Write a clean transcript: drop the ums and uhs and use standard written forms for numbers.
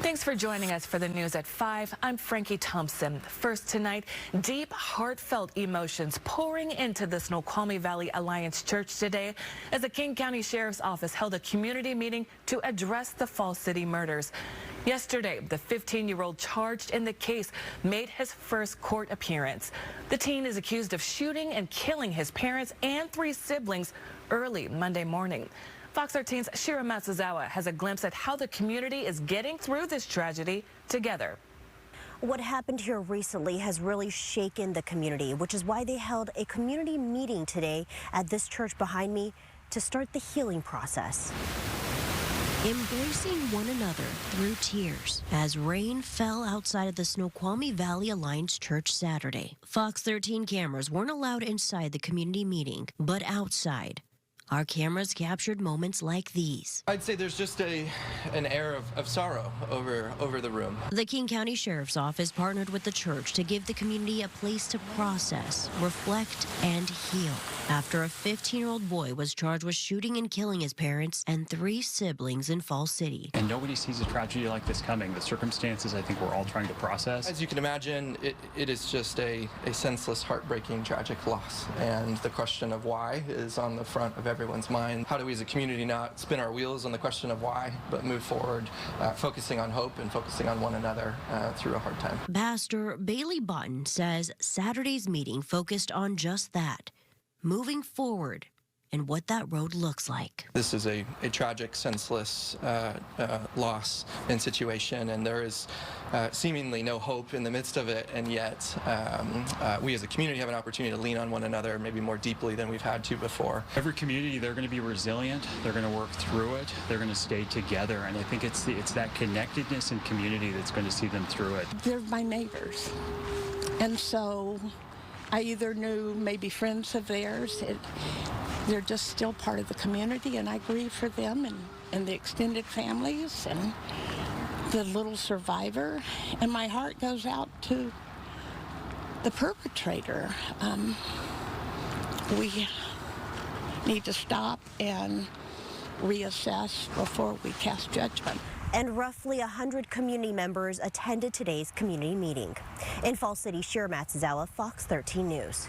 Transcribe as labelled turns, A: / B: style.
A: Thanks for joining us for the news at 5. I'm Frankie Thompson. First tonight, deep, heartfelt emotions pouring into the Snoqualmie Valley Alliance Church today as the King County Sheriff's Office held a community meeting to address the Falls City murders. Yesterday, the 15-year-old charged in the case made his first court appearance. The teen is accused of shooting and killing his parents and 3 siblings early Monday morning. Fox 13's Shira Matsuzawa has a glimpse at how the community is getting through this tragedy together.
B: What happened here recently has really shaken the community, which is why they held a community meeting today at this church behind me to start the healing process. Embracing one another through tears as rain fell outside of the Snoqualmie Valley Alliance Church Saturday. Fox 13 cameras weren't allowed inside the community meeting, but outside. Our cameras captured moments like these.
C: I'd say there's just an air of sorrow over the room.
B: The King County Sheriff's Office partnered with the church to give the community a place to process, reflect, and heal after a 15-year-old boy was charged with shooting and killing his parents and 3 siblings in Falls City.
D: And nobody sees a tragedy like this coming. The circumstances I think we're all trying to process.
C: As you can imagine, it is just a senseless, heartbreaking, tragic loss. And the question of why is on the front of everyone's mind. How do we as a community not spin our wheels on the question of why, but move forward, focusing on hope and focusing on one another through a hard time?
B: Pastor Bailey Button says Saturday's meeting focused on just that, moving forward and what that road looks like.
C: This is a tragic, senseless loss and situation, and there is seemingly no hope in the midst of it, and yet we as a community have an opportunity to lean on one another maybe more deeply than we've had to before.
D: Every community, they're going to be resilient, they're going to work through it, they're going to stay together, and I think it's that connectedness and community that's going to see them through it.
E: They're my neighbors, and so I either knew maybe friends of theirs. They're just still part of the community, and I grieve for them and the extended families and the little survivor. And my heart goes out to the perpetrator. We need to stop and reassess before we cast judgment.
B: And roughly 100 community members attended today's community meeting. In Falls City, Shira Matsuzawa, Fox 13 News.